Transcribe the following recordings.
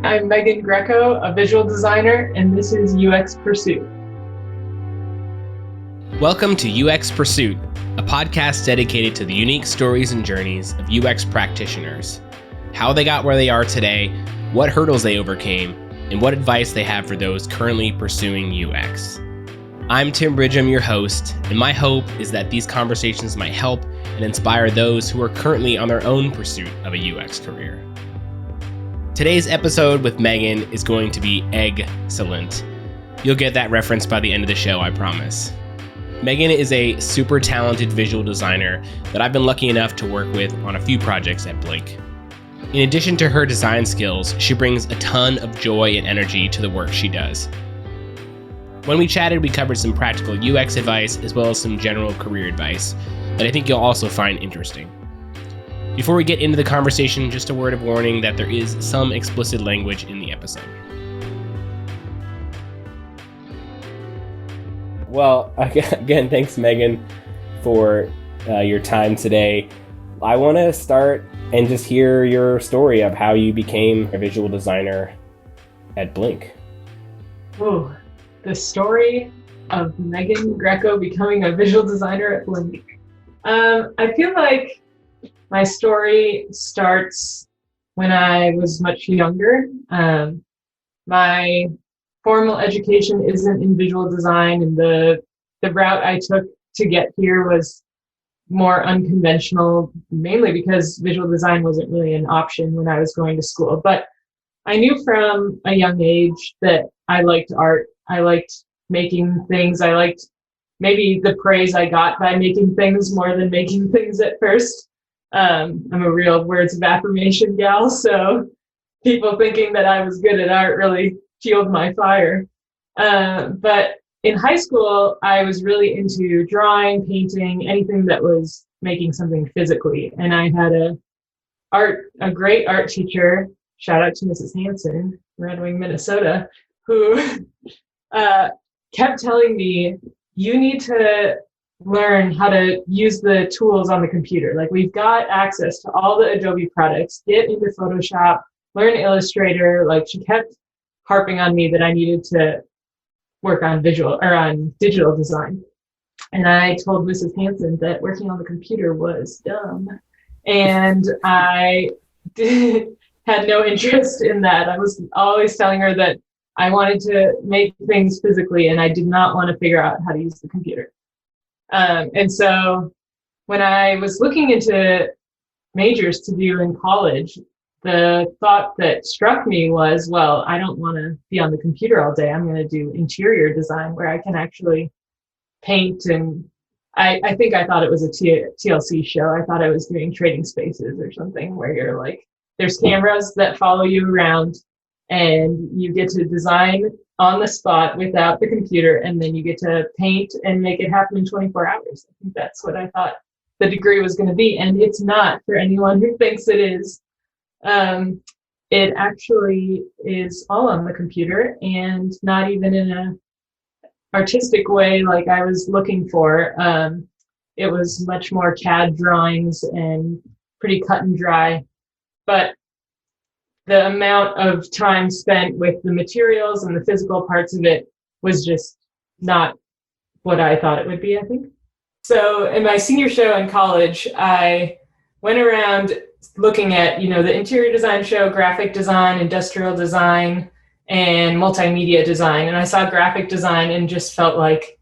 I'm Megan Greco, a visual designer, and this is UX Pursuit. Welcome to UX Pursuit, a podcast dedicated to the unique stories and journeys of UX practitioners, how they got where they are today, what hurdles they overcame, and what advice they have for those currently pursuing UX. I'm Tim Bridgham, your host, and my hope is that these conversations might help and inspire those who are currently on their own pursuit of a UX career. Today's episode with Megan is going to be egg-zellent. You'll get that reference by the end of the show, I promise. Megan is a super talented visual designer that I've been lucky enough to work with on a few projects at Blink. In addition to her design skills, she brings a ton of joy and energy to the work she does. When we chatted, we covered some practical UX advice as well as some general career advice that I think you'll also find interesting. Before we get into the conversation, just a word of warning that there is some explicit language in the episode. Well, again, thanks, Megan, for your time today. I want to start and just hear your story of how you became a visual designer at Blink. Oh, the story of Megan Greco becoming a visual designer at Blink. I feel like my story starts when I was much younger. My formal education isn't in visual design, and the route I took to get here was more unconventional, mainly because visual design wasn't really an option when I was going to school. But I knew from a young age that I liked art. I liked making things. I liked maybe the praise I got by making things more than making things at first. I'm a real words of affirmation gal, so people thinking that I was good at art really fueled my fire. But in high school, I was really into drawing, painting, anything that was making something physically. And I had a great art teacher, shout out to Mrs. Hanson, Red Wing, Minnesota, who kept telling me, you need to learn how to use the tools on the computer. Like, we've got access to all the Adobe products, get into Photoshop, learn Illustrator. Like, she kept harping on me that I needed to work on digital design. And I told Mrs. Hanson that working on the computer was dumb. And I had no interest in that. I was always telling her that I wanted to make things physically, and I did not want to figure out how to use the computer. And so when I was looking into majors to do in college, the thought that struck me was, well, I don't want to be on the computer all day. I'm going to do interior design where I can actually paint. And I think I thought it was a TLC show. I thought I was doing Trading Spaces or something where you're like, there's cameras that follow you around and you get to design on the spot without the computer, and then you get to paint and make it happen in 24 hours. I think that's what I thought the degree was going to be, and it's not for anyone who thinks it is. It actually is all on the computer, and not even in an artistic way like I was looking for. It was much more CAD drawings and pretty cut and dry, but the amount of time spent with the materials and the physical parts of it was just not what I thought it would be, I think. So in my senior show in college, I went around looking at, the interior design show, graphic design, industrial design, and multimedia design. And I saw graphic design and just felt like,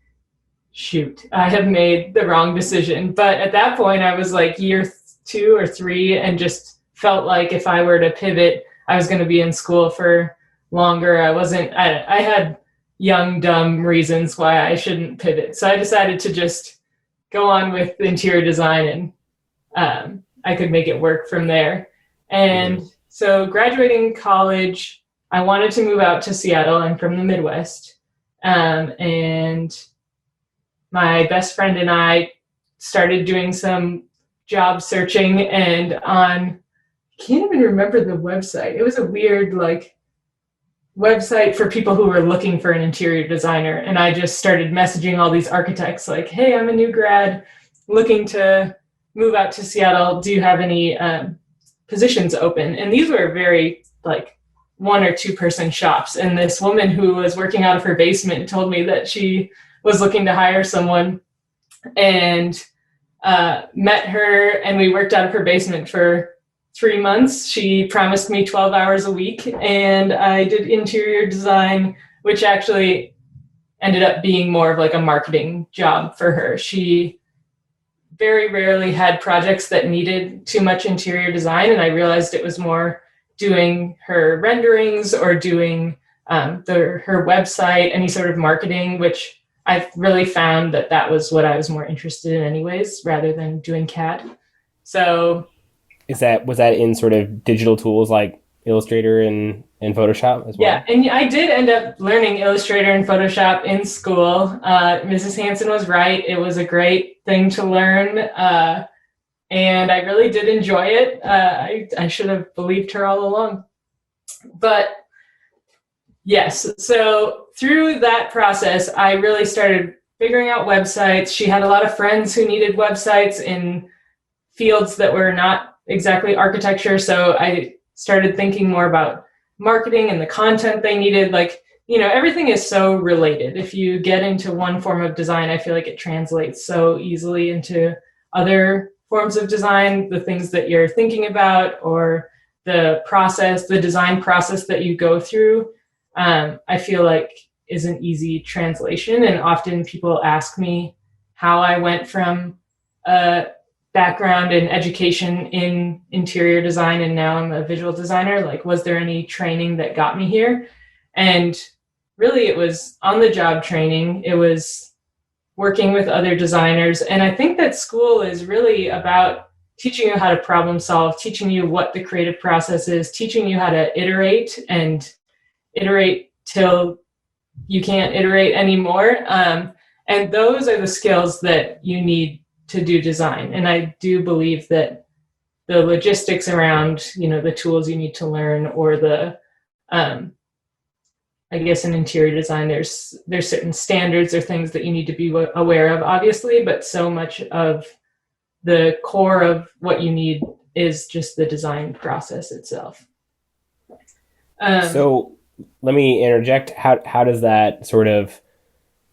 shoot, I have made the wrong decision. But at that point, I was like year 2 or 3 and just felt like if I were to pivot, I was going to be in school for longer. I had young, dumb reasons why I shouldn't pivot. So I decided to just go on with interior design, and I could make it work from there. And so graduating college, I wanted to move out to Seattle. I'm from the Midwest. And my best friend and I started doing some job searching, and I can't even remember the website. It was a weird website for people who were looking for an interior designer. And I just started messaging all these architects like, hey, I'm a new grad looking to move out to Seattle. Do you have any positions open? And these were very 1 or 2 person shops. And this woman who was working out of her basement told me that she was looking to hire someone, and met her, and we worked out of her basement for 3 months. She promised me 12 hours a week, and I did interior design, which actually ended up being more of like a marketing job for her. She very rarely had projects that needed too much interior design, and I realized it was more doing her renderings or doing her website, any sort of marketing, which I've really found that was what I was more interested in anyways, rather than doing CAD. So was that in sort of digital tools like Illustrator and Photoshop as well? Yeah, and I did end up learning Illustrator and Photoshop in school. Mrs. Hanson was right. It was a great thing to learn, and I really did enjoy it. I should have believed her all along. But yes, so through that process, I really started figuring out websites. She had a lot of friends who needed websites in fields that were not exactly architecture, so I started thinking more about marketing and the content they needed. Like, everything is so related. If you get into one form of design, I feel like it translates so easily into other forms of design, the things that you're thinking about, or the design process that you go through. I feel like is an easy translation. And often people ask me how I went from a background in education in interior design and now I'm a visual designer. Like, was there any training that got me here? And really it was on the job training. It was working with other designers. And I think that school is really about teaching you how to problem solve, teaching you what the creative process is, teaching you how to iterate till you can't iterate anymore. And those are the skills that you need to do design. And I do believe that the logistics around, the tools you need to learn, or the, I guess in interior design, there's certain standards or things that you need to be aware of, obviously, but so much of the core of what you need is just the design process itself. So let me interject. How does that sort of,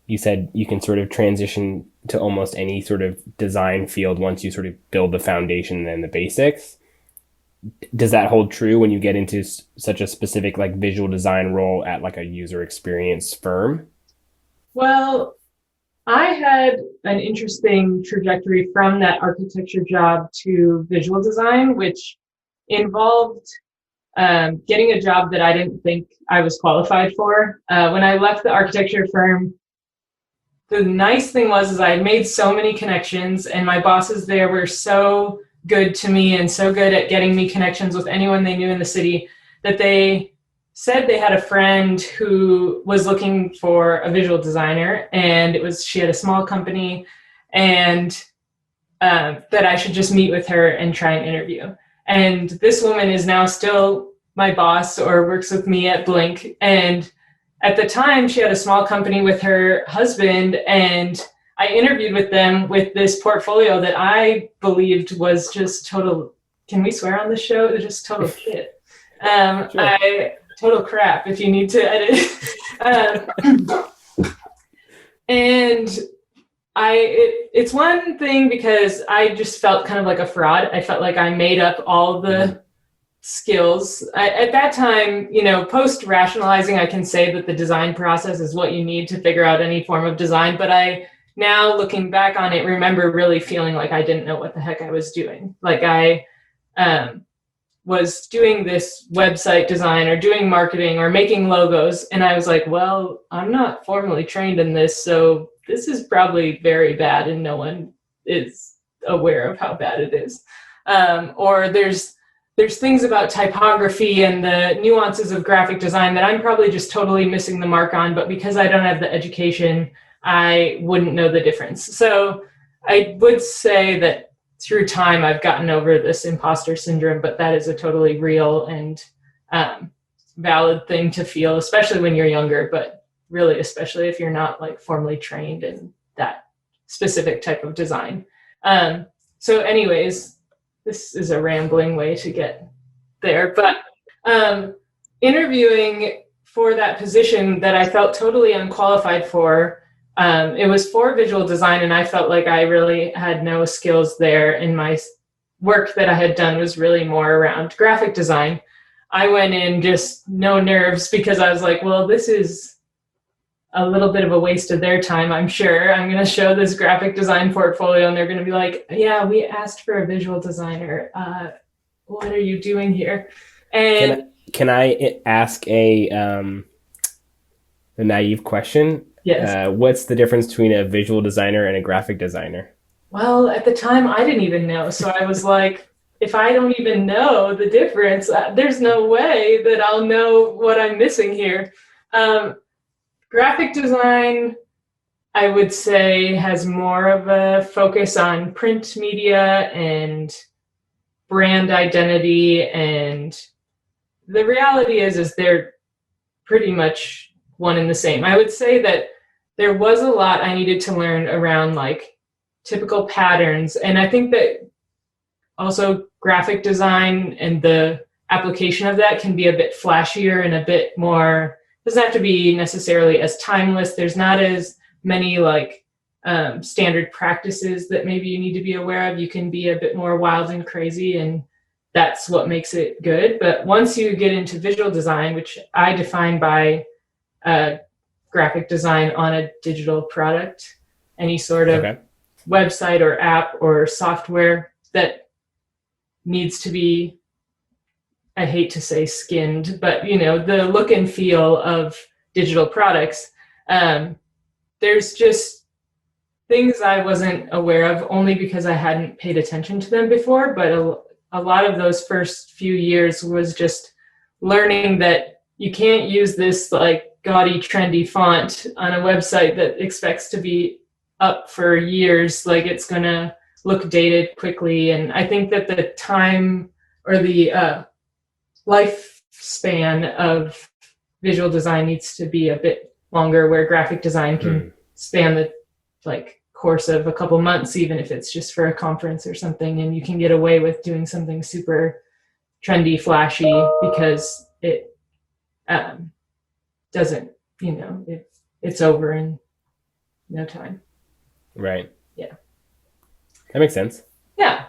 you said you can sort of transition to almost any sort of design field once you sort of build the foundation and the basics. Does that hold true when you get into such a specific like visual design role at like a user experience firm? Well, I had an interesting trajectory from that architecture job to visual design, which involved getting a job that I didn't think I was qualified for. When I left the architecture firm, the nice thing was I made so many connections, and my bosses there were so good to me and so good at getting me connections with anyone they knew in the city that they said they had a friend who was looking for a visual designer, and she had a small company, and that I should just meet with her and try an interview. And this woman is now still my boss or works with me at Blink. And at the time, she had a small company with her husband, and I interviewed with them with this portfolio that I believed was just total, can we swear on this show? It was just total shit. Sure. Total crap if you need to edit. And it's one thing because I just felt kind of like a fraud. I felt like I made up all the skills. At that time, post rationalizing, I can say that the design process is what you need to figure out any form of design. But I now, looking back on it, remember really feeling like I didn't know what the heck I was doing. Like I was doing this website design or doing marketing or making logos. And I was like, well, I'm not formally trained in this, so this is probably very bad and no one is aware of how bad it is. Or there's things about typography and the nuances of graphic design that I'm probably just totally missing the mark on, but because I don't have the education, I wouldn't know the difference. So I would say that through time, I've gotten over this imposter syndrome, but that is a totally real and valid thing to feel, especially when you're younger, but really, especially if you're not like formally trained in that specific type of design. So anyways, this is a rambling way to get there, but interviewing for that position that I felt totally unqualified for. It was for visual design, and I felt like I really had no skills there, and my work that I had done was really more around graphic design. I went in just no nerves because I was like, well, this is a little bit of a waste of their time, I'm sure. I'm going to show this graphic design portfolio, and they're going to be like, yeah, we asked for a visual designer. What are you doing here? And can I ask a naive question? yes. What's the difference between a visual designer and a graphic designer? Well, at the time, I didn't even know. So I was like, if I don't even know the difference, there's no way that I'll know what I'm missing here. Um, Graphic design, I would say, has more of a focus on print media and brand identity. And the reality is they're pretty much one and the same. I would say that there was a lot I needed to learn around like typical patterns. And I think that also graphic design and the application of that can be a bit flashier and a bit more, doesn't have to be necessarily as timeless. There's not as many like standard practices that maybe you need to be aware of. You can be a bit more wild and crazy, and that's what makes it good. But once you get into visual design, which I define by graphic design on a digital product, any sort of website or app or software that needs to be, I hate to say skinned, but the look and feel of digital products. There's just things I wasn't aware of only because I hadn't paid attention to them before. But a lot of those first few years was just learning that you can't use this like gaudy, trendy font on a website that expects to be up for years. Like it's going to look dated quickly. And I think that the time or the lifespan of visual design needs to be a bit longer, where graphic design can span the like course of a couple months, even if it's just for a conference or something, and you can get away with doing something super trendy, flashy, because it doesn't, it's over in no time. Right. Yeah. That makes sense. Yeah.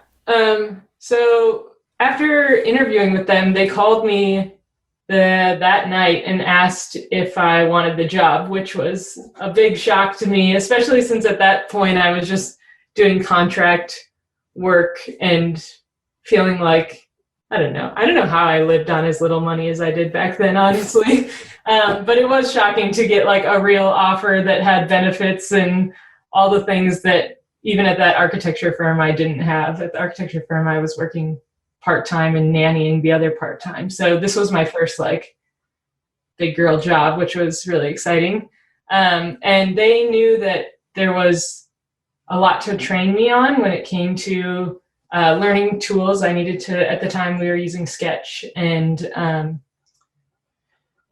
So after interviewing with them, they called me that night and asked if I wanted the job, which was a big shock to me, especially since at that point I was just doing contract work and feeling like, I don't know how I lived on as little money as I did back then, honestly. But it was shocking to get like a real offer that had benefits and all the things that even at that architecture firm I didn't have. At the architecture firm, I was working part-time and nannying the other part-time. So this was my first like big girl job, which was really exciting. And they knew that there was a lot to train me on when it came to learning tools. I needed to, at the time we were using Sketch and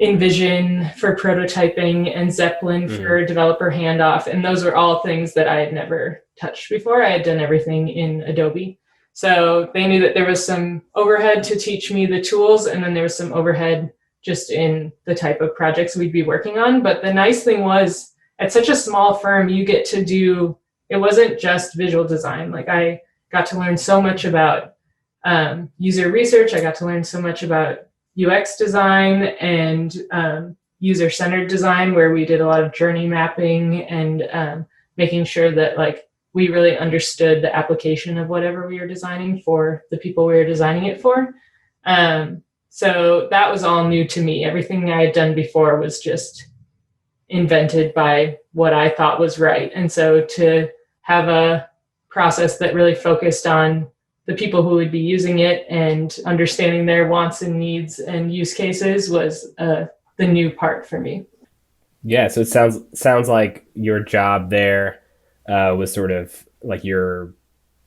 InVision for prototyping and Zeppelin for developer handoff. And those were all things that I had never touched before. I had done everything in Adobe. So they knew that there was some overhead to teach me the tools, and then there was some overhead just in the type of projects we'd be working on. But the nice thing was, at such a small firm, you get to do, it wasn't just visual design. Like I got to learn so much about user research. I got to learn so much about UX design and user-centered design, where we did a lot of journey mapping and making sure that like we really understood the application of whatever we were designing for the people we were designing it for. So that was all new to me. Everything I had done before was just invented by what I thought was right. And so to have a process that really focused on the people who would be using it and understanding their wants and needs and use cases was the new part for me. Yeah, so it sounds like your job there was sort of like your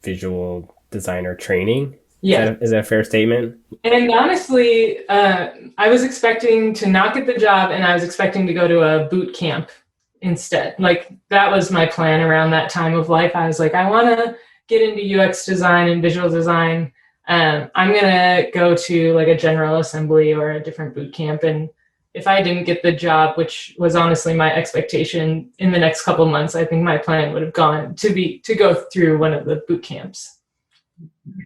visual designer training. Yeah. Is that a fair statement? And honestly, I was expecting to not get the job, and I was expecting to go to a boot camp instead. Like that was my plan around that time of life. I was like, I want to get into UX design and visual design. I'm gonna go to like a general assembly or a different boot camp, and if I didn't get the job, which was honestly my expectation in the next couple of months, I think my plan would have gone to go through one of the boot camps,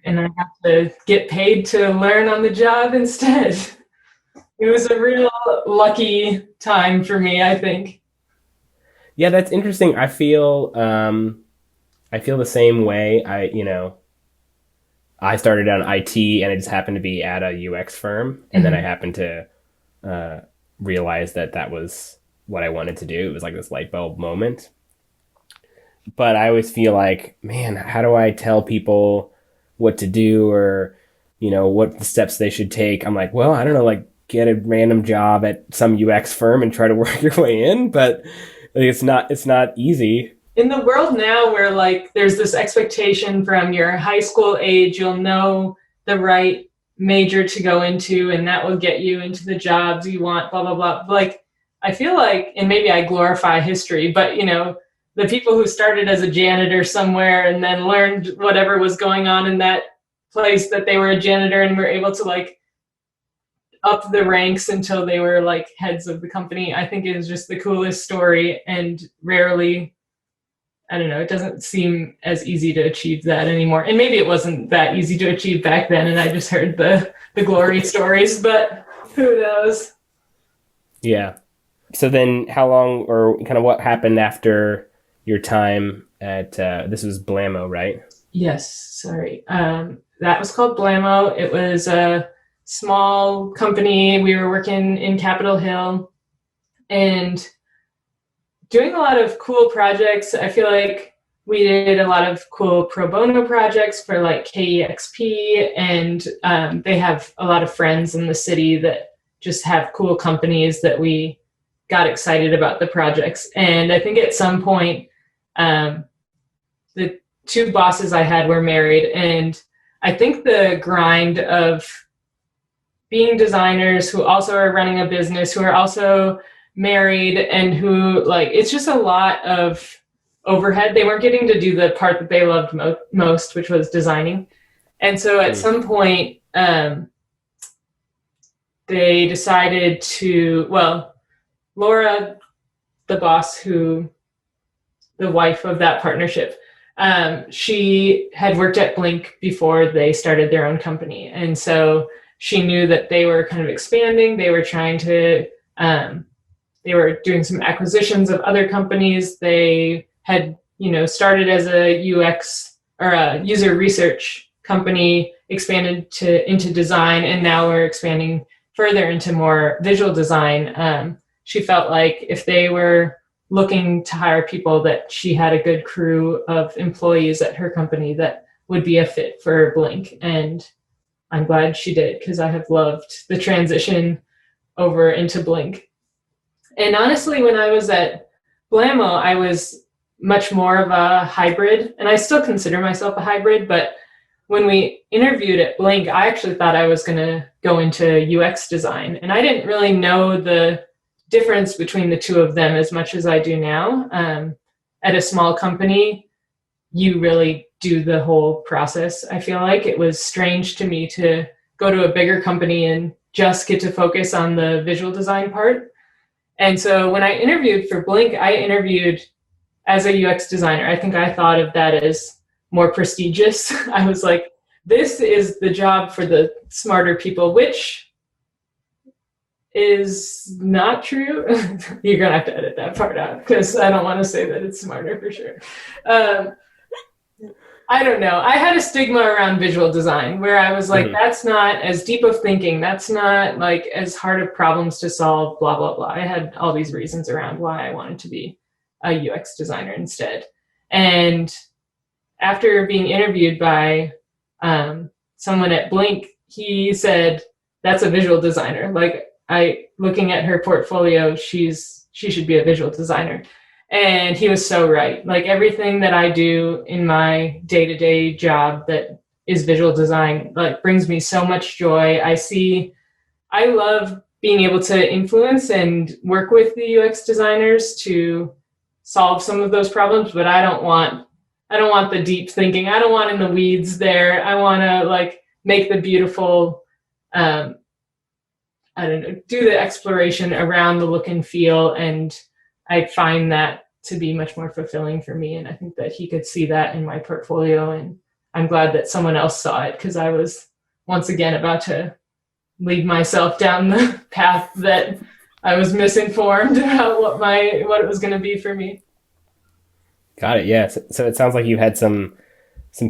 and I have to get paid to learn on the job instead. It was a real lucky time for me, I think. Yeah, that's interesting. I feel the same way. I started on IT and it just happened to be at a UX firm, and then I happened to uh, realize that that was what I wanted to do. It was like this light bulb moment. But I always feel like, man, how do I tell people what to do, or what the steps they should take? I'm like, well, I don't know, like get a random job at some UX firm and try to work your way in, but it's not easy. In the world now where like there's this expectation from your high school age, you'll know the right major to go into and that will get you into the jobs you want, blah blah blah. Like I feel like, and maybe I glorify history, but the people who started as a janitor somewhere and then learned whatever was going on in that place that they were a janitor and were able to like up the ranks until they were like heads of the company, I think is just the coolest story, and rarely, I don't know, it doesn't seem as easy to achieve that anymore. And maybe it wasn't that easy to achieve back then and I just heard the glory stories, but who knows? Yeah. So then how long, or kind of what happened after your time at, this was Blammo, right? Yes, sorry. That was called Blammo. It was a small company. We were working in Capitol Hill and doing a lot of cool projects. I feel like we did a lot of cool pro bono projects for like KEXP, and they have a lot of friends in the city that just have cool companies that we got excited about the projects. And I think at some point, the two bosses I had were married, and I think the grind of being designers who also are running a business, who are also married, and who like, it's just a lot of overhead. They weren't getting to do the part that they loved most, which was designing. And so at some point, they decided to, well, Laura, the boss, the wife of that partnership, she had worked at Blink before they started their own company. And so she knew that they were kind of expanding. They were trying to, they were doing some acquisitions of other companies. They had, started as a UX or a user research company, expanded into design, and now we're expanding further into more visual design. She felt like if they were looking to hire people, that she had a good crew of employees at her company that would be a fit for Blink. And I'm glad she did, because I have loved the transition over into Blink. And honestly, when I was at Blammo, I was much more of a hybrid, and I still consider myself a hybrid, but when we interviewed at Blink, I actually thought I was going to go into UX design, and I didn't really know the difference between the two of them as much as I do now. At a small company, you really do the whole process. I feel like it was strange to me to go to a bigger company and just get to focus on the visual design part. And so when I interviewed for Blink, I interviewed as a UX designer. I think I thought of that as more prestigious. I was like, this is the job for the smarter people, which is not true. You're going to have to edit that part out because I don't want to say that it's smarter for sure. I don't know. I had a stigma around visual design where I was like, that's not as deep of thinking. That's not like as hard of problems to solve, blah, blah, blah. I had all these reasons around why I wanted to be a UX designer instead. And after being interviewed by someone at Blink, he said, that's a visual designer. Like, looking at her portfolio, she should be a visual designer. And he was so right. Like everything that I do in my day-to-day job that is visual design, like brings me so much joy. I love being able to influence and work with the UX designers to solve some of those problems, but I don't want the deep thinking. I don't want in the weeds there. I want to like make the beautiful, um, I don't know, do the exploration around the look and feel. And I find that to be much more fulfilling for me. And I think that he could see that in my portfolio. And I'm glad that someone else saw it, because I was once again about to lead myself down the path that I was misinformed about what it was going to be for me. Got it. Yeah. So it sounds like you had some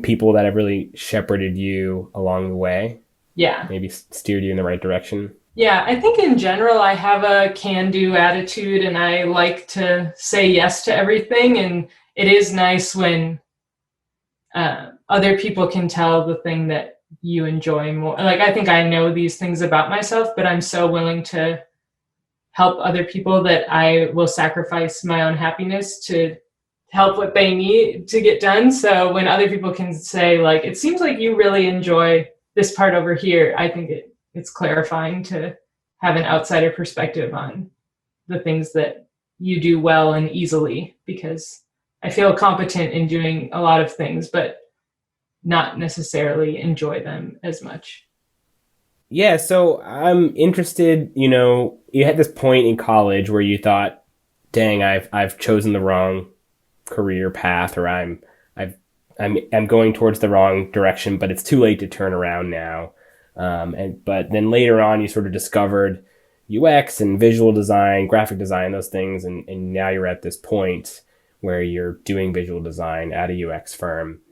people that have really shepherded you along the way. Yeah. Maybe steered you in the right direction. Yeah, I think in general I have a can-do attitude, and I like to say yes to everything. And it is nice when other people can tell the thing that you enjoy more. Like, I think I know these things about myself, but I'm so willing to help other people that I will sacrifice my own happiness to help what they need to get done. So when other people can say, like, it seems like you really enjoy this part over here, I think it's clarifying to have an outsider perspective on the things that you do well and easily, because I feel competent in doing a lot of things, but not necessarily enjoy them as much. Yeah, so I'm interested, you had this point in college where you thought, dang, I've chosen the wrong career path, or I'm going towards the wrong direction, but it's too late to turn around now. But then later on, you sort of discovered UX and visual design, graphic design, those things, and now you're at this point where you're doing visual design at a UX firm.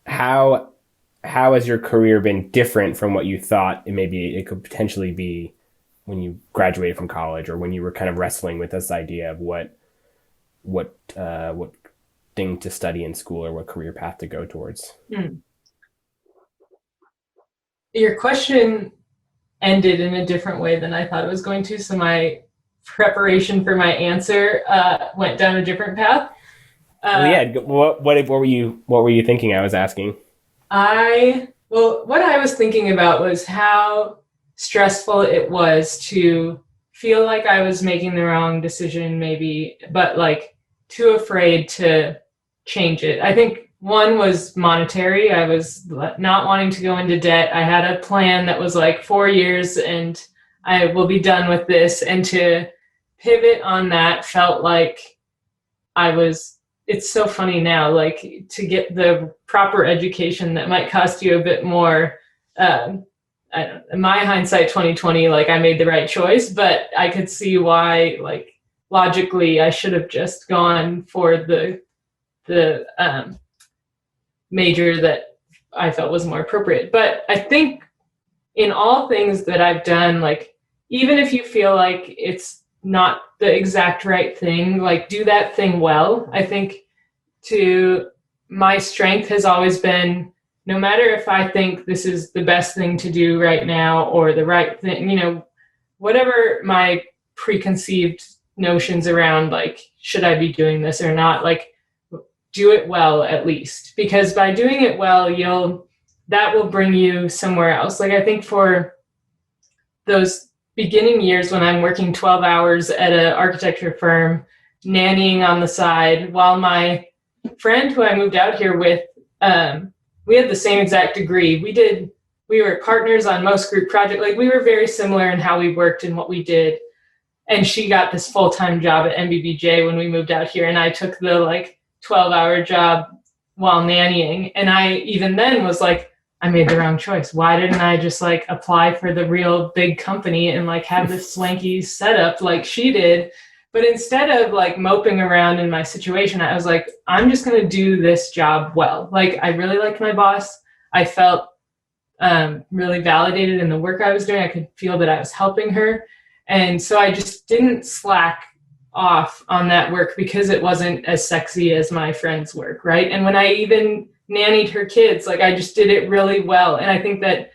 How has your career been different from what you thought it could potentially be when you graduated from college, or when you were kind of wrestling with this idea of what thing to study in school, or what career path to go towards? Your question ended in a different way than I thought it was going to, so my preparation for my answer went down a different path. What were you thinking? I was asking. What I was thinking about was how stressful it was to feel like I was making the wrong decision, maybe, but like too afraid to change it. I think one was monetary. I was not wanting to go into debt. I had a plan that was like 4 years and I will be done with this. And to pivot on that felt like it's so funny now, like, to get the proper education that might cost you a bit more. In my hindsight 2020, like, I made the right choice, but I could see why, like, logically I should have just gone for the major that I felt was more appropriate. But I think in all things that I've done, like, even if you feel like it's not the exact right thing, like, do that thing well. I think my strength has always been, no matter if I think this is the best thing to do right now or the right thing, whatever my preconceived notions around, like, should I be doing this or not, like, do it well at least, because by doing it well, that will bring you somewhere else. Like, I think for those beginning years when I'm working 12 hours at an architecture firm, nannying on the side, while my friend who I moved out here with, we had the same exact degree. We were partners on most group projects. Like, we were very similar in how we worked and what we did. And she got this full-time job at MBBJ when we moved out here. And I took the 12-hour job while nannying. And I even then was like, I made the wrong choice. Why didn't I just apply for the real big company and have this swanky setup like she did? But instead of moping around in my situation, I was like, I'm just going to do this job well. I really liked my boss. I felt really validated in the work I was doing. I could feel that I was helping her. And so I just didn't slack off on that work because it wasn't as sexy as my friend's work, right? And when I even nannied her kids, I just did it really well. And I think that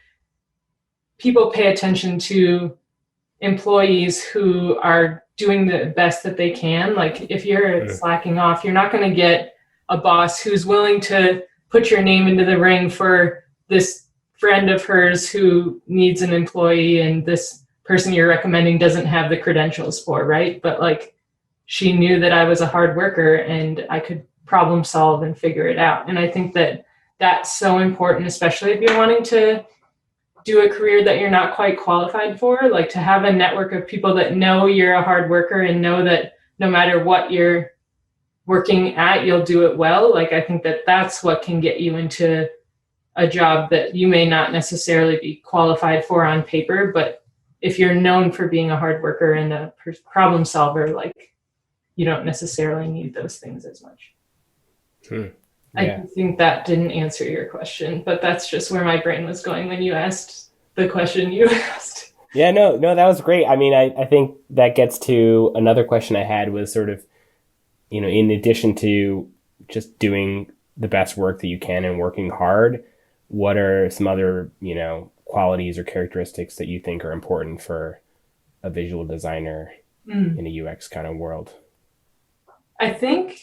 people pay attention to employees who are doing the best that they can. If you're slacking off, you're not going to get a boss who's willing to put your name into the ring for this friend of hers who needs an employee and this person you're recommending doesn't have the credentials for, right? But she knew that I was a hard worker and I could problem solve and figure it out. And I think that that's so important, especially if you're wanting to do a career that you're not quite qualified for, like to have a network of people that know you're a hard worker and know that no matter what you're working at, you'll do it well. Like, I think that that's what can get you into a job that you may not necessarily be qualified for on paper, but if you're known for being a hard worker and a problem solver, like, you don't necessarily need those things as much. Yeah. I think that didn't answer your question, but that's just where my brain was going when you asked the question you asked. Yeah, no, that was great. I mean, I think that gets to another question I had was sort of, in addition to just doing the best work that you can and working hard, what are some other, qualities or characteristics that you think are important for a visual designer in a UX kind of world? I think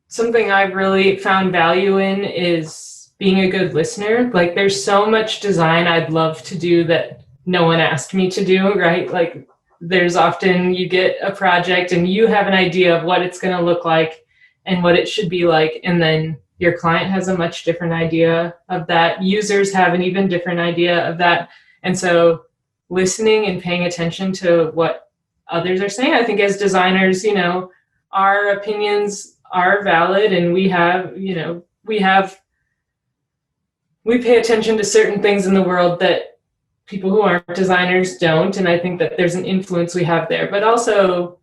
something I've really found value in is being a good listener. Like, there's so much design I'd love to do that no one asked me to do, right? Like, there's often you get a project and you have an idea of what it's going to look like and what it should be like, and then your client has a much different idea of that. Users have an even different idea of that. And so listening and paying attention to what others are saying, I think as designers, our opinions are valid, and we pay attention to certain things in the world that people who aren't designers don't. And I think that there's an influence we have there, but also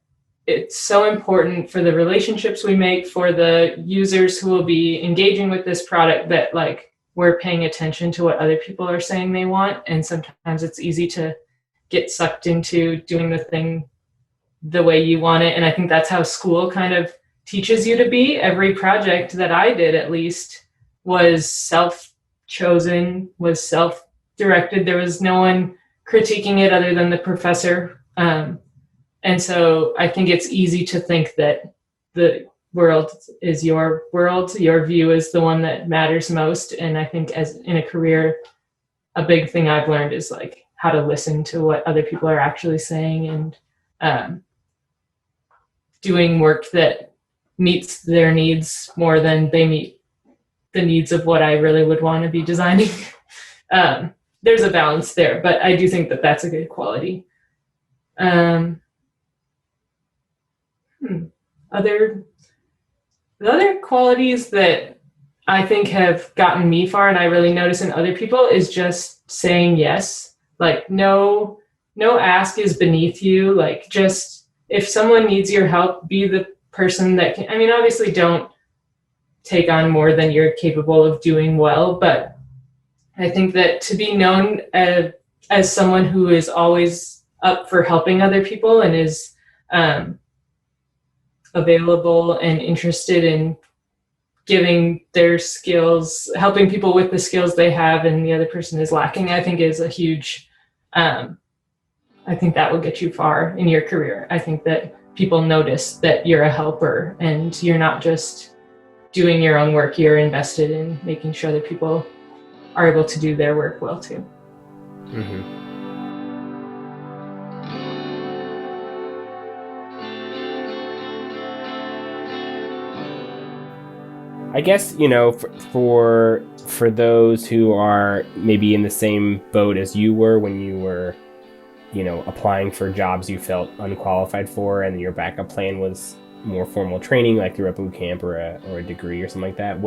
it's so important for the relationships we make, for the users who will be engaging with this product, that like we're paying attention to what other people are saying they want. And sometimes it's easy to get sucked into doing the thing the way you want it. And I think that's how school kind of teaches you to be. Every project that I did, at least, was self-chosen, was self-directed. There was no one critiquing it other than the professor. And so I think it's easy to think that the world is your world. Your view is the one that matters most. And I think as in a career, a big thing I've learned is like how to listen to what other people are actually saying, and doing work that meets their needs more than they meet the needs of what I really would want to be designing. There's a balance there, but I do think that that's a good quality. The other qualities that I think have gotten me far, and I really notice in other people, is just saying yes. Like, no ask is beneath you. Like, just if someone needs your help, be the person that can. I mean, obviously don't take on more than you're capable of doing well, but I think that to be known as someone who is always up for helping other people and is available and interested in giving their skills, helping people with the skills they have and the other person is lacking, I think is a huge, I think that will get you far in your career. I think that people notice that you're a helper and you're not just doing your own work, you're invested in making sure that people are able to do their work well too. Mm-hmm. I guess, for those who are maybe in the same boat as you were when you were, applying for jobs you felt unqualified for, and your backup plan was more formal training, like through a boot camp or a degree or something like that.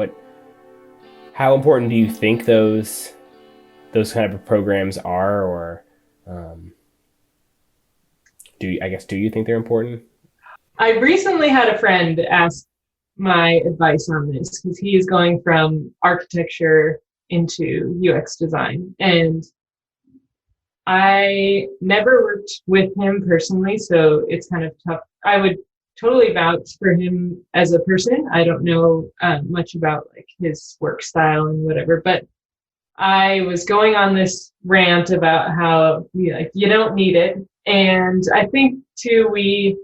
How important do you think those kind of programs are, or do you think they're important? I recently had a friend ask my advice on this because he is going from architecture into UX design, and I never worked with him personally, so it's kind of tough. I would totally vouch for him as a person. I don't know much about like his work style and whatever, but I was going on this rant about how you don't need it. And I think too, we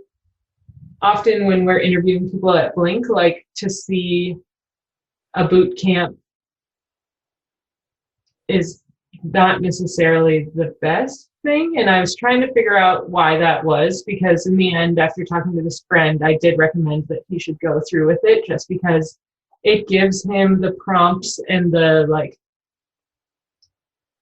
often, when we're interviewing people at Blink, like to see a boot camp is not necessarily the best thing. And I was trying to figure out why that was, because in the end, after talking to this friend, I did recommend that he should go through with it, just because it gives him the prompts and the like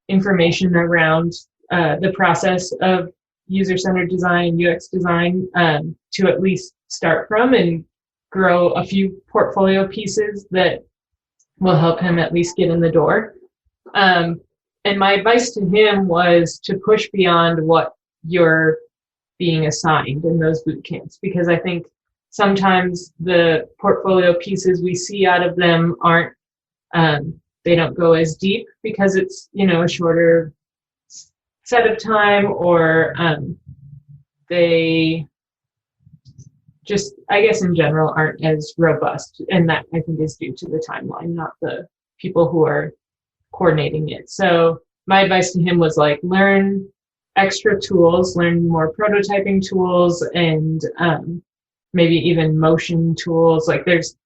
information around the process of user-centered design, UX design, to at least start from and grow a few portfolio pieces that will help him at least get in the door. And my advice to him was to push beyond what you're being assigned in those boot camps, because I think sometimes the portfolio pieces we see out of them aren't, they don't go as deep because it's, a shorter set of time, or they just, I guess in general, aren't as robust. And that I think is due to the timeline, not the people who are coordinating it. So my advice to him was like, learn extra tools, learn more prototyping tools, and maybe even motion tools. Like there's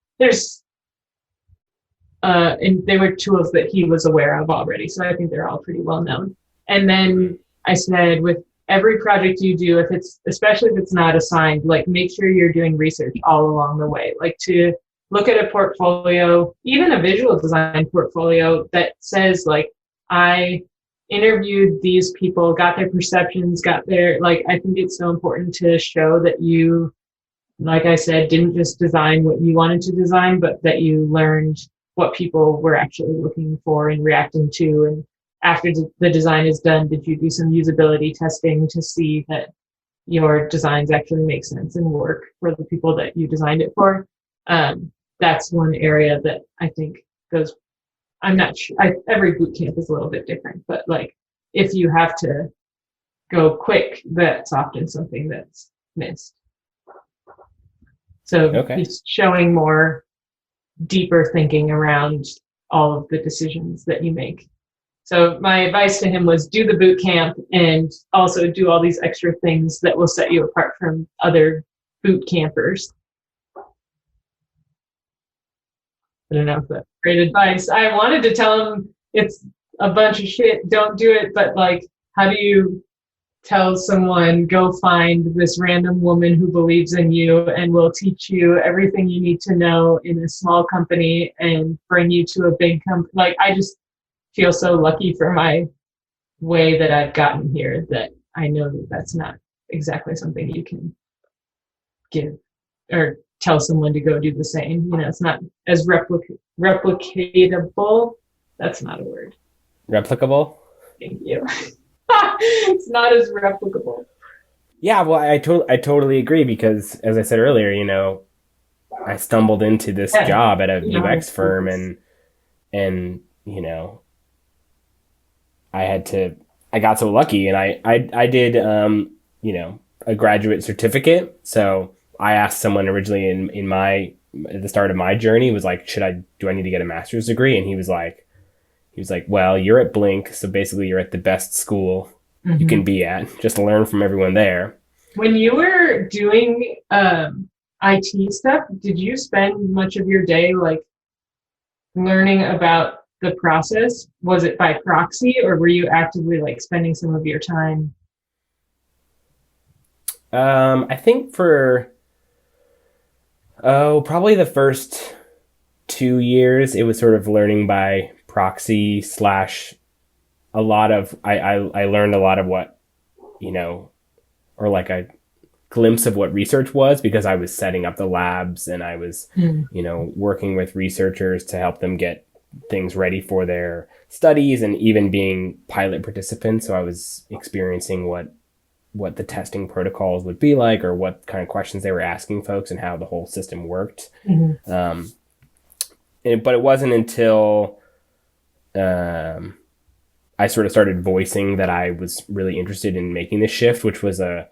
and they were tools that he was aware of already. So I think they're all pretty well known. And then I said, with every project you do, especially if it's not assigned, like make sure you're doing research all along the way. Like to look at a portfolio, even a visual design portfolio that says like, I interviewed these people, got their perceptions, I think it's so important to show that you, like I said, didn't just design what you wanted to design, but that you learned what people were actually looking for and reacting to. And after the design is done, did you do some usability testing to see that your designs actually make sense and work for the people that you designed it for? That's one area that I think goes, I'm not sure, every boot camp is a little bit different, but like if you have to go quick, that's often something that's missed. So It's showing more deeper thinking around all of the decisions that you make. So my advice to him was do the boot camp and also do all these extra things that will set you apart from other boot campers. I don't know if that's great advice. I wanted to tell him it's a bunch of shit, don't do it, but like, how do you tell someone, go find this random woman who believes in you and will teach you everything you need to know in a small company and bring you to a big company? Like, I just feel so lucky for my way that I've gotten here, that I know that that's not exactly something you can give or tell someone to go do the same. It's not as replicatable. That's not a word. Replicable? Thank you. It's not as replicable. Yeah, well, I totally agree, because as I said earlier, I stumbled into this job at a UX firm, and I got so lucky, and I did a graduate certificate. So I asked someone originally at the start of my journey, was like, do I need to get a master's degree? And he was like, well, you're at Blink, so basically you're at the best school you can be at. Just learn from everyone there. When you were doing IT stuff, did you spend much of your day like learning about the process? Was it by proxy, or were you actively like spending some of your time? I think for probably the first 2 years, it was sort of learning by proxy / a lot of I learned a lot of what or like a glimpse of what research was, because I was setting up the labs and I was working with researchers to help them get things ready for their studies, and even being pilot participants. So I was experiencing what the testing protocols would be like, or what kind of questions they were asking folks, and how the whole system worked. But it wasn't until I sort of started voicing that I was really interested in making this shift, which was a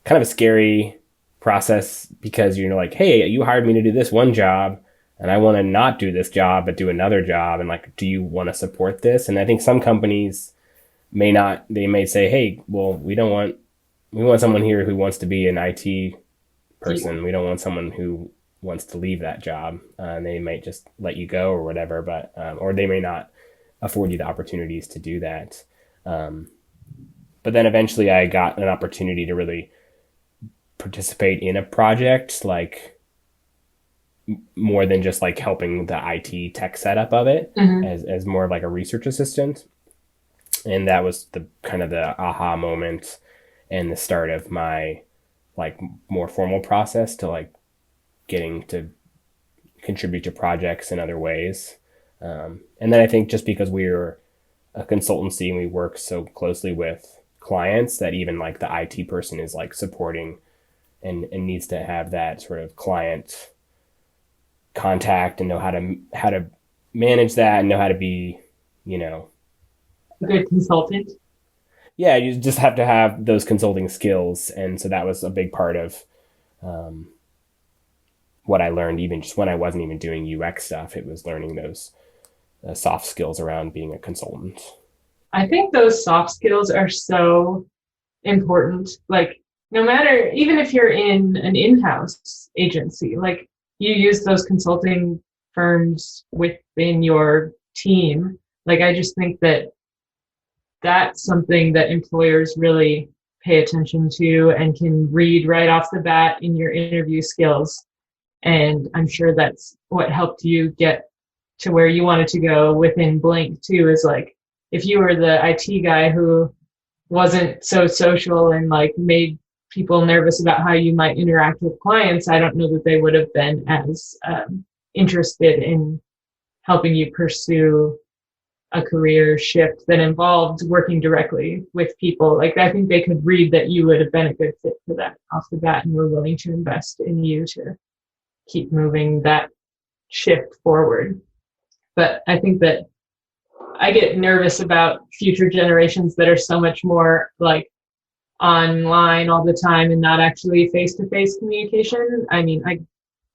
kind of a scary process, because you're like, hey, you hired me to do this one job, and I want to not do this job, but do another job. And like, do you want to support this? And I think some companies may not, they may say, hey, well, we want someone here who wants to be an IT person. We don't want someone who wants to leave that job. And they might just let you go or whatever, but, or they may not afford you the opportunities to do that. But then eventually I got an opportunity to really participate in a project. Like more than just like helping the IT tech setup of it, as more of like a research assistant. And that was the kind of the aha moment and the start of my like more formal process to like getting to contribute to projects in other ways. And then I think just because we're a consultancy and we work so closely with clients, that even like the IT person is like supporting and needs to have that sort of client contact and know how to manage that and know how to be, you know, A good consultant. yeah, you just have to have those consulting skills. And so that was a big part of what I learned, even just when I wasn't even doing UX stuff. It was learning those soft skills around being a consultant. I think those soft skills are so important. Like, no matter, even if you're in an in-house agency, like you use those consulting firms within your team. Like, I just think that that's something that employers really pay attention to and can read right off the bat in your interview skills. And I'm sure that's what helped you get to where you wanted to go within Blink too, is like, if you were the IT guy who wasn't so social and like made people nervous about how you might interact with clients, I don't know that they would have been as interested in helping you pursue a career shift that involved working directly with people. Like, I think they could read that you would have been a good fit for that off the bat and were willing to invest in you to keep moving that shift forward. But I think that I get nervous about future generations that are so much more like online all the time and not actually face-to-face communication. I mean,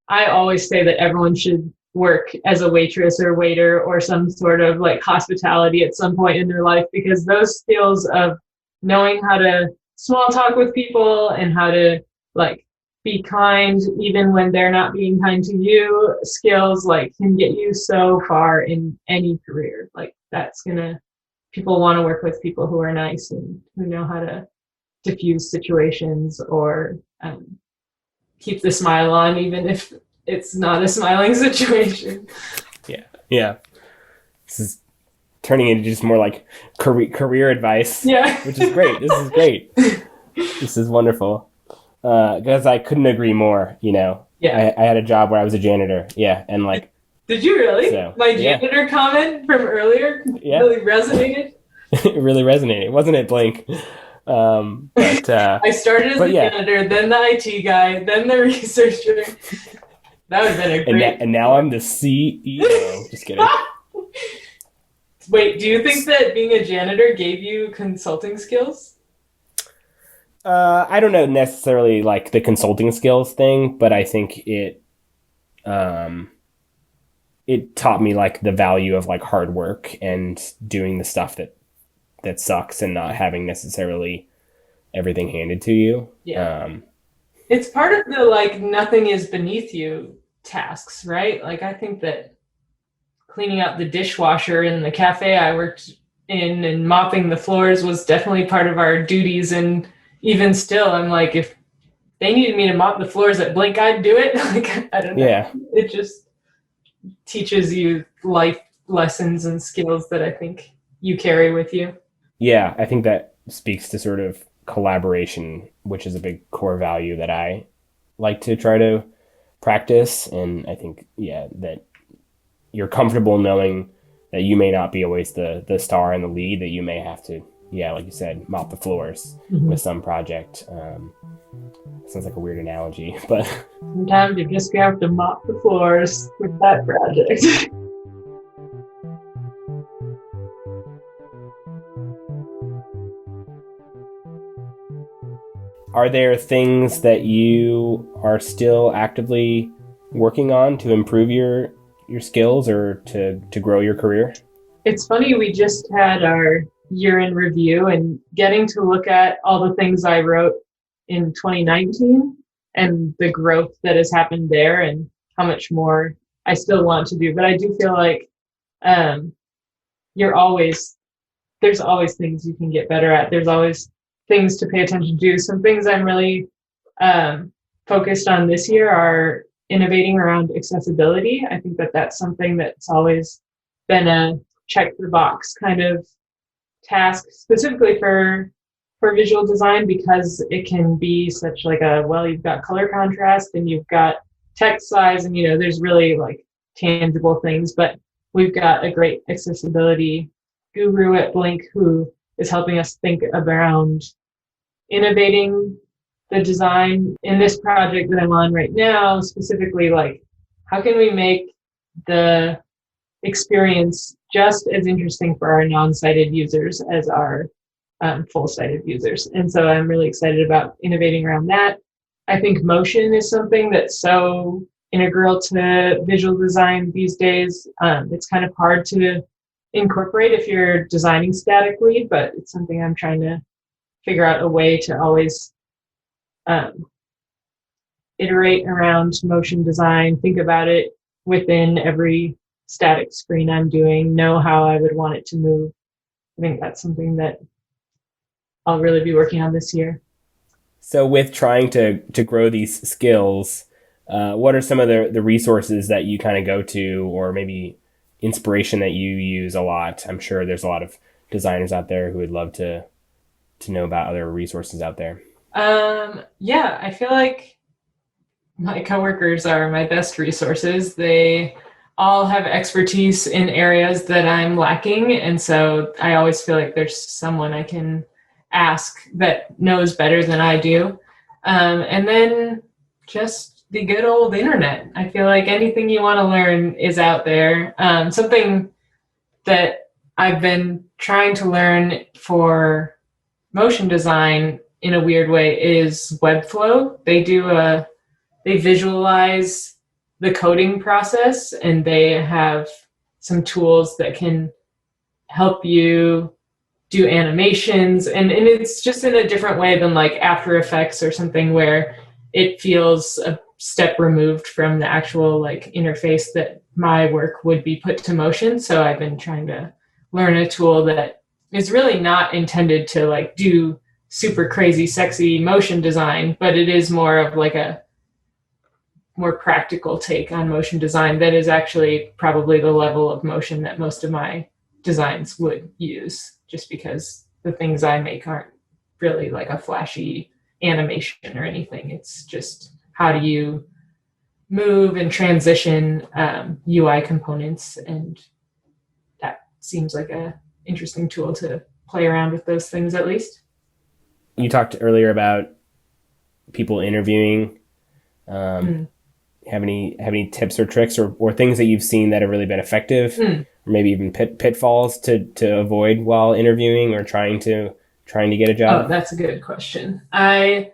I always say that everyone should work as a waitress or waiter or some sort of like hospitality at some point in their life, because those skills of knowing how to small talk with people and how to like be kind even when they're not being kind to you, skills like can get you so far in any career. Like, people want to work with people who are nice and who know how to diffuse situations or keep the smile on even if it's not a smiling situation. Yeah. This is turning into just more like career advice. Yeah. Which is great. This is great. This is wonderful. Because I couldn't agree more, you know. Yeah. I had a job where I was a janitor. Yeah. And like, did you really? So, my janitor comment from earlier really resonated. It really resonated. Wasn't it, Blink? But I started as the janitor, then the IT guy, then the researcher. That would have been a great. And now I'm the CEO. Just kidding. Wait, do you think that being a janitor gave you consulting skills? I don't know necessarily like the consulting skills thing, but I think it taught me like the value of like hard work and doing the stuff that sucks and not having necessarily everything handed to you. Yeah. It's part of the like nothing is beneath you tasks, right? Like, I think that cleaning out the dishwasher in the cafe I worked in and mopping the floors was definitely part of our duties. And even still, I'm like, if they needed me to mop the floors at Blink, I'd do it. Like, I don't know. Yeah. It just teaches you life lessons and skills that I think you carry with you. Yeah, I think that speaks to sort of collaboration, which is a big core value that I like to try to practice. And I think, that you're comfortable knowing that you may not be always the star and the lead, that you may have to, like you said, mop the floors with some project. Sounds like a weird analogy, but sometimes you just have to mop the floors with that project. Are there things that you are still actively working on to improve your skills or to grow your career? It's funny, we just had our year in review and getting to look at all the things I wrote in 2019 and the growth that has happened there and how much more I still want to do. But I do feel like there's always things you can get better at. There's always things to pay attention to. Some things I'm really focused on this year are innovating around accessibility. I think that that's something that's always been a check the box kind of task, specifically for visual design, because it can be such like you've got color contrast and you've got text size, and there's really like tangible things, but we've got a great accessibility guru at Blink who is helping us think around innovating the design. In this project that I'm on right now, specifically, like, how can we make the experience just as interesting for our non-sighted users as our full-sighted users? And so I'm really excited about innovating around that. I think motion is something that's so integral to visual design these days. It's kind of hard to incorporate if you're designing statically, but it's something I'm trying to figure out a way to always iterate around motion design, think about it within every static screen I'm doing, know how I would want it to move. I think that's something that I'll really be working on this year. So with trying to grow these skills, what are some of the resources that you kind of go to, or maybe inspiration that you use a lot? I'm sure there's a lot of designers out there who would love to know about other resources out there. Yeah, I feel like my coworkers are my best resources. They all have expertise in areas that I'm lacking, and so I always feel like there's someone I can ask that knows better than I do. And then just the good old internet. I feel like anything you want to learn is out there. Something that I've been trying to learn for motion design in a weird way is Webflow. They visualize the coding process, and they have some tools that can help you do animations, and it's just in a different way than like After Effects or something, where it feels a step removed from the actual like interface that my work would be put to motion. So I've been trying to learn a tool that is really not intended to like do super crazy sexy motion design, but it is more of like a more practical take on motion design that is actually probably the level of motion that most of my designs would use, just because the things I make aren't really like a flashy animation or anything. It's just how do you move and transition UI components, and that seems like a interesting tool to play around with those things at least. You talked earlier about people interviewing. Have any tips or tricks or things that you've seen that have really been effective, or maybe even pitfalls to avoid while interviewing or trying to get a job? Oh, that's a good question. I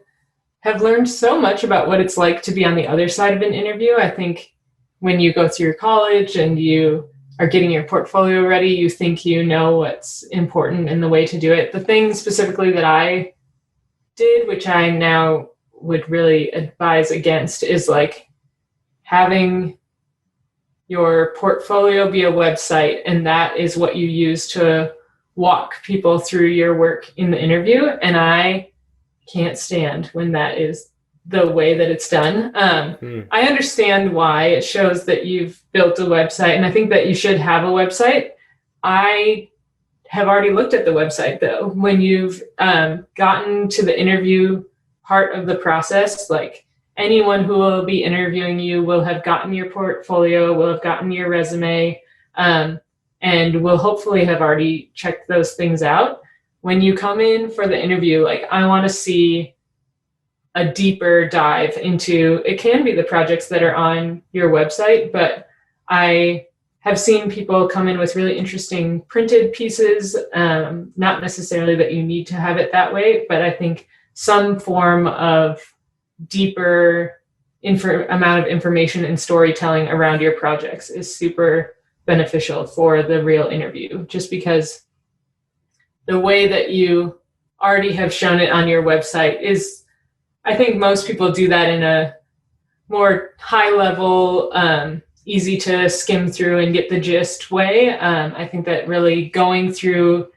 have learned so much about what it's like to be on the other side of an interview. I think when you go through your college and you are getting your portfolio ready, you think you know what's important and the way to do it. The thing specifically that I did, which I now would really advise against, is like having your portfolio be a website, and that is what you use to walk people through your work in the interview. And I can't stand when that is the way that it's done. I understand why. It shows that you've built a website, and I think that you should have a website. I have already looked at the website though. When you've gotten to the interview part of the process, like anyone who will be interviewing you will have gotten your portfolio, will have gotten your resume, and will hopefully have already checked those things out. When you come in for the interview, like I want to see a deeper dive into, it can be the projects that are on your website, but I have seen people come in with really interesting printed pieces, not necessarily that you need to have it that way, but I think some form of deeper amount of information and storytelling around your projects is super beneficial for the real interview, just because the way that you already have shown it on your website is, I think most people do that in a more high level, easy to skim through and get the gist way. I think that really going through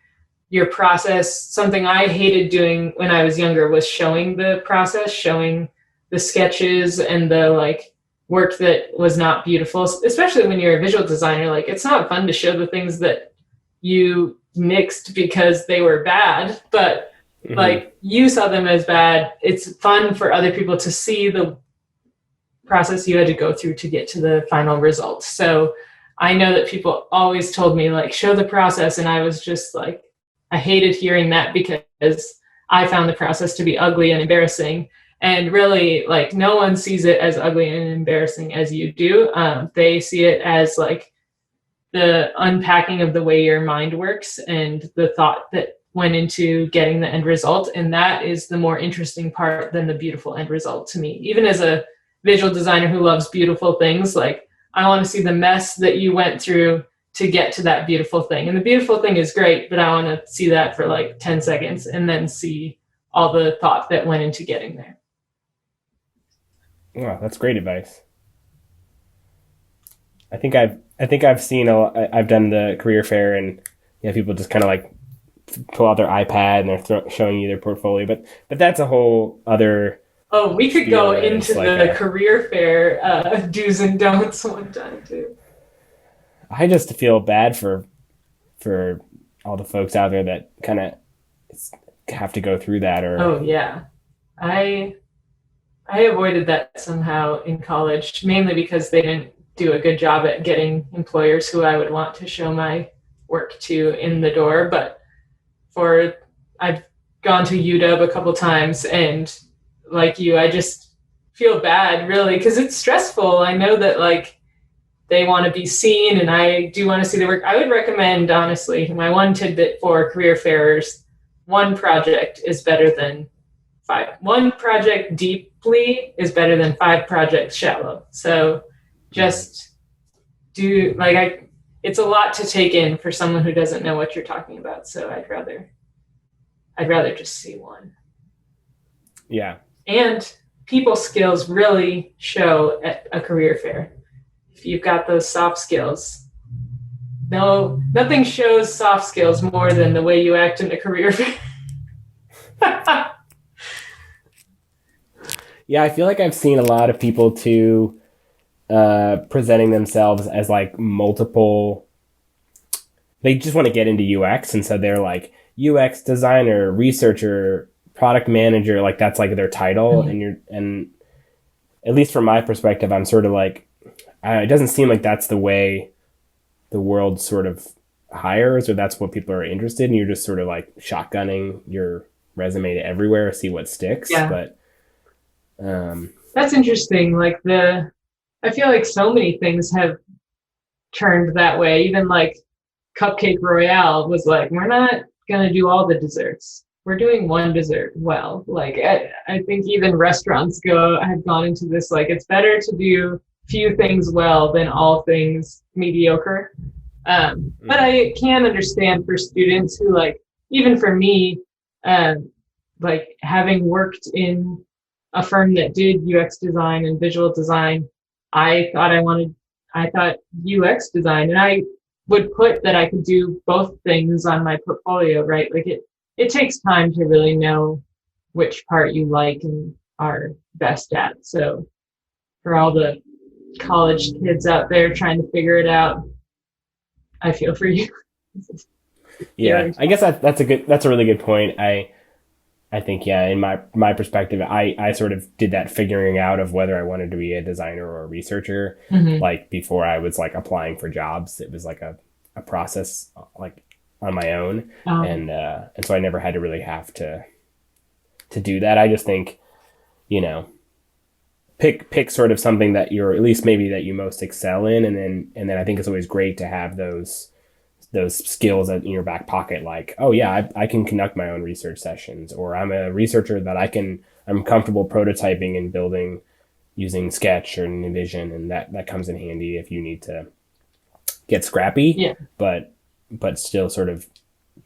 your process, something I hated doing when I was younger was showing the process, showing the sketches and the like work that was not beautiful, especially when you're a visual designer. Like, it's not fun to show the things that you nixed because they were bad, but like you saw them as bad. It's fun for other people to see the process you had to go through to get to the final result. So I know that people always told me, like, show the process. And I was just like, I hated hearing that because I found the process to be ugly and embarrassing. And really, like, no one sees it as ugly and embarrassing as you do. They see it as like the unpacking of the way your mind works and the thought that went into getting the end result. And that is the more interesting part than the beautiful end result to me. Even as a visual designer who loves beautiful things, like, I want to see the mess that you went through to get to that beautiful thing. And the beautiful thing is great, but I want to see that for like 10 seconds and then see all the thought that went into getting there. Wow, that's great advice. I think I've seen I've done the career fair, and people just kind of like pull out their iPad and they're showing you their portfolio, but that's a whole other. Oh, we could go into like the career fair do's and don'ts one time too. I just feel bad for all the folks out there that kind of have to go through that. Or oh yeah, I avoided that somehow in college, mainly because they didn't do a good job at getting employers who I would want to show my work to in the door. But I've gone to UW a couple times, and like you, I just feel bad really because it's stressful. I know that like they want to be seen, and I do want to see the work. I would recommend, honestly, my one tidbit for career fairs: one project is better than 5. One project deeply is better than 5 projects shallow. So just do it's a lot to take in for someone who doesn't know what you're talking about. So I'd rather just see one. Yeah. And people skills really show at a career fair. If you've got those soft skills, nothing shows soft skills more than the way you act in a career fair. Yeah, I feel like I've seen a lot of people too presenting themselves as like multiple. They just want to get into UX, and so they're like UX designer, researcher, product manager. Like that's like their title, and at least from my perspective, I'm sort of like, it doesn't seem like that's the way the world sort of hires, or that's what people are interested in. You're just sort of like shotgunning your resume to everywhere, see what sticks. Yeah. But that's interesting. Like I feel like so many things have turned that way. Even like Cupcake Royale was like, we're not going to do all the desserts. We're doing one dessert well. Like I think even restaurants have gone into this, like, it's better to do few things well than all things mediocre. But I can understand for students who, like, even for me, like having worked in a firm that did UX design and visual design, I thought UX design, and I would put that I could do both things on my portfolio, right? Like it takes time to really know which part you like and are best at. So for all the college kids out there trying to figure it out, I feel for you. Yeah, I guess that's a really good point. I think, yeah, in my perspective, I sort of did that figuring out of whether I wanted to be a designer or a researcher. Like before I was like applying for jobs, it was like a process like on my own. And so I never had to really have to do that. I just think, pick sort of something that you're, at least maybe that you most excel in. And then I think it's always great to have those skills in your back pocket. Like, oh yeah, I can conduct my own research sessions, or I'm a researcher that I'm comfortable prototyping and building using Sketch or Navision. And that comes in handy if you need to get scrappy, yeah. but still sort of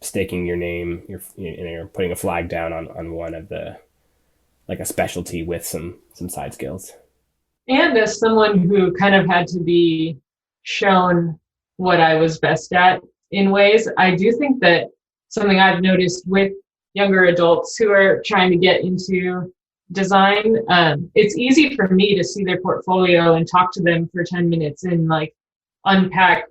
staking your name, you're putting a flag down on one of the, like a specialty with some side skills. And as someone who kind of had to be shown what I was best at in ways, I do think that something I've noticed with younger adults who are trying to get into design, it's easy for me to see their portfolio and talk to them for 10 minutes and like unpack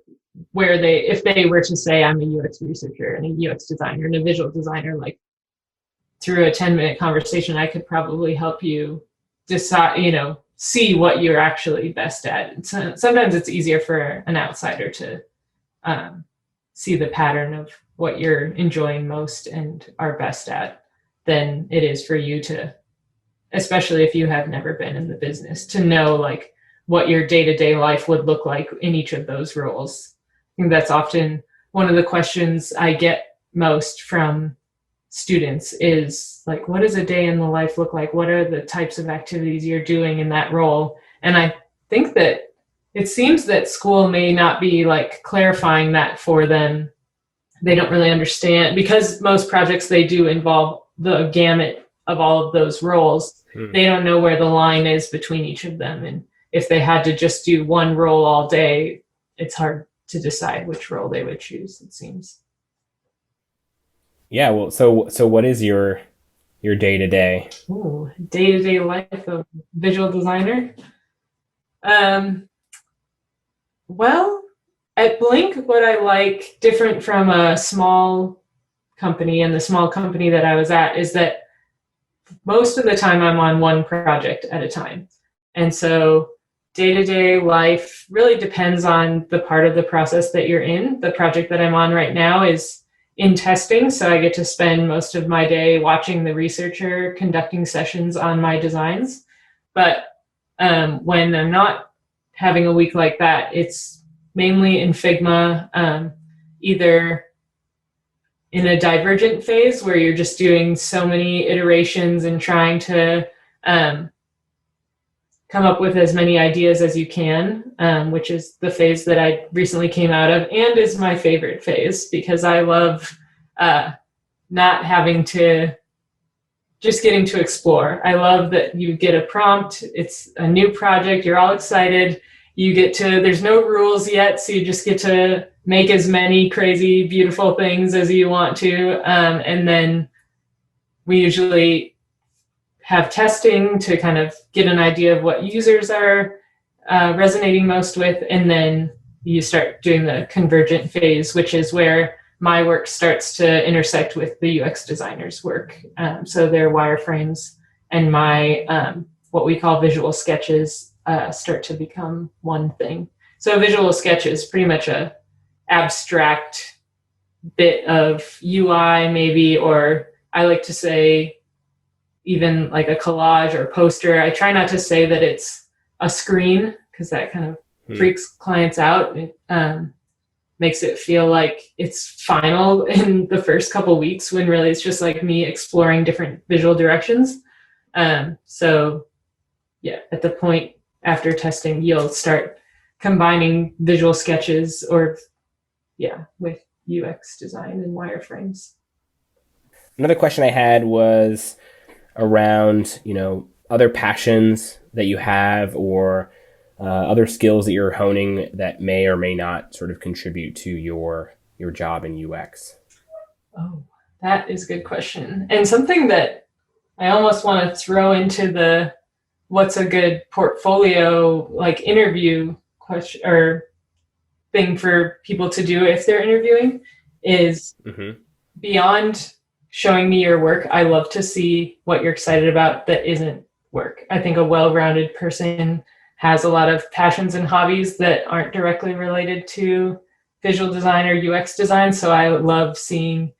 where they, if they were to say I'm a UX researcher and a UX designer and a visual designer, like through a 10-minute conversation, I could probably help you decide, see what you're actually best at. And so, sometimes it's easier for an outsider to see the pattern of what you're enjoying most and are best at than it is for you to, especially if you have never been in the business, to know like what your day-to-day life would look like in each of those roles. I think that's often one of the questions I get most from students is like, what does a day in the life look like? What are the types of activities you're doing in that role? And I think that it seems that school may not be like clarifying that for them. They don't really understand, because most projects they do involve the gamut of all of those roles. They don't know where the line is between each of them. And if they had to just do one role all day, it's hard to decide which role they would choose, it seems. Yeah, well, so what is your day-to-day? Ooh, day-to-day life of visual designer. Well, at Blink, what I like different from a small company and the small company that I was at is that most of the time I'm on one project at a time. And so day-to-day life really depends on the part of the process that you're in. The project that I'm on right now is in testing, so I get to spend most of my day watching the researcher conducting sessions on my designs. But when I'm not having a week like that, it's mainly in Figma, either in a divergent phase where you're just doing so many iterations and trying to come up with as many ideas as you can, which is the phase that I recently came out of and is my favorite phase, because I love not having to, just getting to explore. I love that you get a prompt, it's a new project, you're all excited, you get to, there's no rules yet, so you just get to make as many crazy, beautiful things as you want to. And then we usually have testing to kind of get an idea of what users are resonating most with. And then you start doing the convergent phase, which is where my work starts to intersect with the UX designer's work. So their wireframes and my, what we call visual sketches, start to become one thing. So a visual sketch is pretty much a abstract bit of UI maybe, or I like to say even like a collage or poster. I try not to say that it's a screen, because that kind of freaks clients out. It makes it feel like it's final in the first couple weeks, when really it's just like me exploring different visual directions. So yeah, at the point after testing, you'll start combining visual sketches or with UX design and wireframes. Another question I had was around, other passions that you have, or other skills that you're honing that may or may not sort of contribute to your job in UX. Oh, that is a good question. And something that I almost want to throw into the what's a good portfolio like interview question or thing for people to do if they're interviewing is beyond showing me your work, I love to see what you're excited about that isn't work. I think a well-rounded person has a lot of passions and hobbies that aren't directly related to visual design or UX design. So I love seeing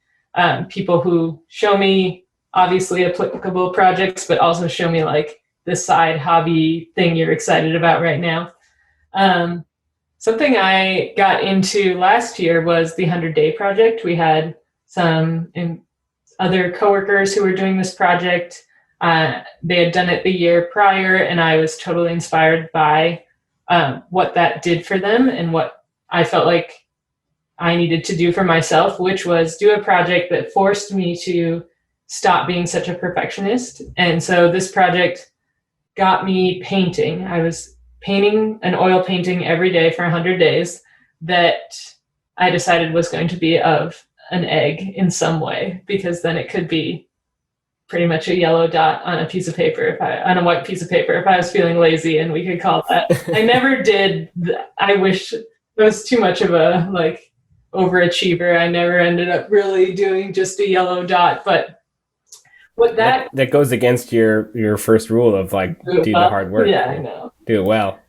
people who show me obviously applicable projects, but also show me like the side hobby thing you're excited about right now. Something I got into last year was the 100-Day Project. We had some other coworkers who were doing this project. They had done it the year prior, and I was totally inspired by what that did for them and what I felt like I needed to do for myself, which was do a project that forced me to stop being such a perfectionist. And so this project got me painting. I was painting an oil painting every day for 100 days that I decided was going to be of an egg in some way, because then it could be pretty much a yellow dot on a piece of paper, on a white piece of paper, if I was feeling lazy, and we could call that. I never did. I wish it was too much of a like overachiever. I never ended up really doing just a yellow dot, but what that goes against your first rule of like do the hard work. Yeah, I know. Do it well.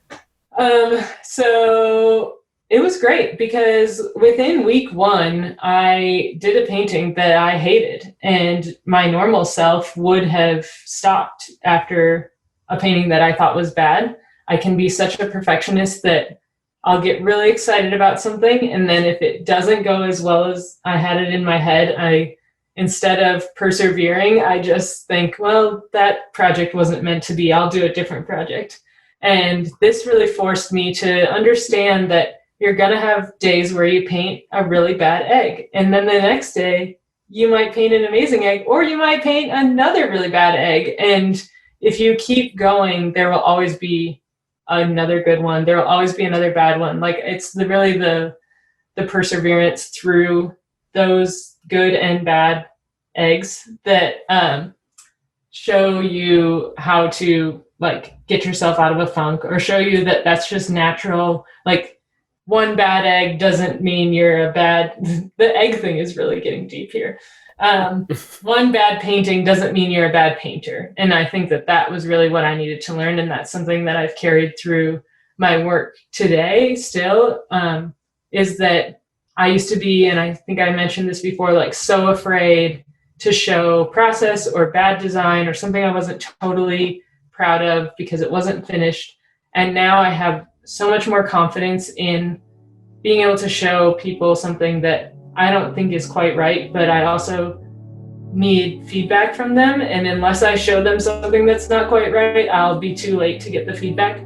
So it was great because within week 1, I did a painting that I hated, and my normal self would have stopped after a painting that I thought was bad. I can be such a perfectionist that I'll get really excited about something, and then if it doesn't go as well as I had it in my head, instead of persevering, I just think, well, that project wasn't meant to be. I'll do a different project. And this really forced me to understand that you're going to have days where you paint a really bad egg. And then the next day, you might paint an amazing egg, or you might paint another really bad egg. And if you keep going, there will always be another good one. There will always be another bad one. Like, it's really the perseverance through those good and bad eggs that show you how to like get yourself out of a funk, or show you that that's just natural. Like, one bad egg doesn't mean you're a bad, the egg thing is really getting deep here. One bad painting doesn't mean you're a bad painter. And I think that was really what I needed to learn. And that's something that I've carried through my work today still, is that I used to be, and I think I mentioned this before, like so afraid to show process or bad design or something I wasn't totally proud of because it wasn't finished. And now I have so much more confidence in being able to show people something that I don't think is quite right, but I also need feedback from them. And unless I show them something that's not quite right, I'll be too late to get the feedback.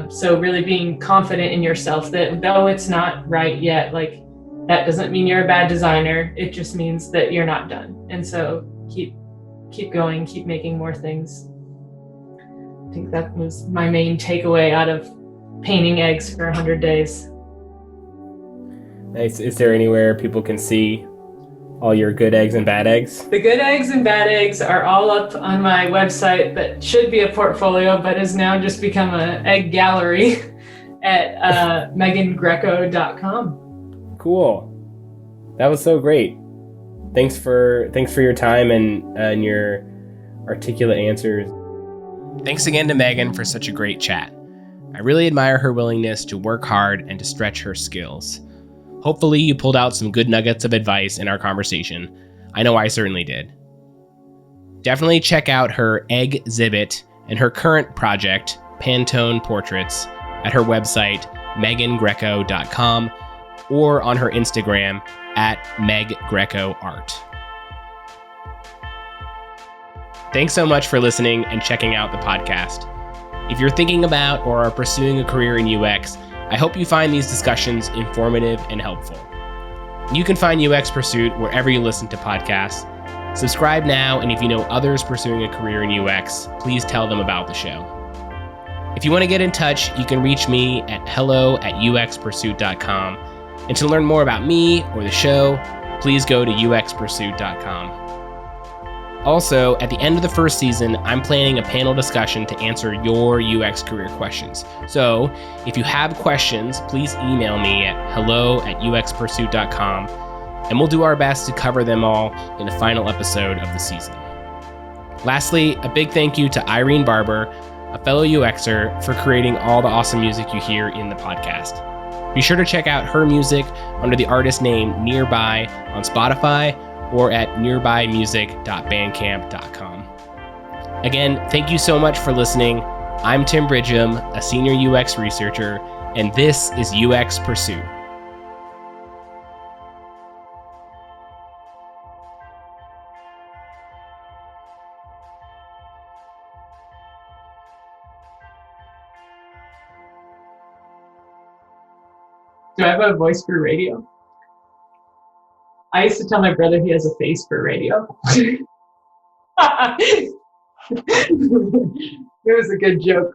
So really being confident in yourself that though it's not right yet, like that doesn't mean you're a bad designer. It just means that you're not done. And so keep going, keep making more things. I think that was my main takeaway out of painting eggs for 100 days. Nice. Is there anywhere people can see all your good eggs and bad eggs? The good eggs and bad eggs are all up on my website that should be a portfolio, but has now just become an egg gallery at megangreco.com. Cool. That was so great. Thanks for your time and your articulate answers. Thanks again to Megan for such a great chat. I really admire her willingness to work hard and to stretch her skills. Hopefully you pulled out some good nuggets of advice in our conversation. I know I certainly did. Definitely check out her egg-zellent and her current project, Pantone Portraits, at her website, megangreco.com, or on her Instagram at meggrecoart. Thanks so much for listening and checking out the podcast. If you're thinking about or are pursuing a career in UX, I hope you find these discussions informative and helpful. You can find UX Pursuit wherever you listen to podcasts. Subscribe now, and if you know others pursuing a career in UX, please tell them about the show. If you want to get in touch, you can reach me at hello@uxpursuit.com. And to learn more about me or the show, please go to uxpursuit.com. Also, at the end of the first season, I'm planning a panel discussion to answer your UX career questions. So, if you have questions, please email me at hello@uxpursuit.com, and we'll do our best to cover them all in the final episode of the season. Lastly, a big thank you to Irene Barber, a fellow UXer, for creating all the awesome music you hear in the podcast. Be sure to check out her music under the artist name Nearby on Spotify, or at nearbymusic.bandcamp.com. Again, thank you so much for listening. I'm Tim Bridgham, a senior UX researcher, and this is UX Pursuit. Do I have a voice for radio? I used to tell my brother he has a face for radio. It was a good joke.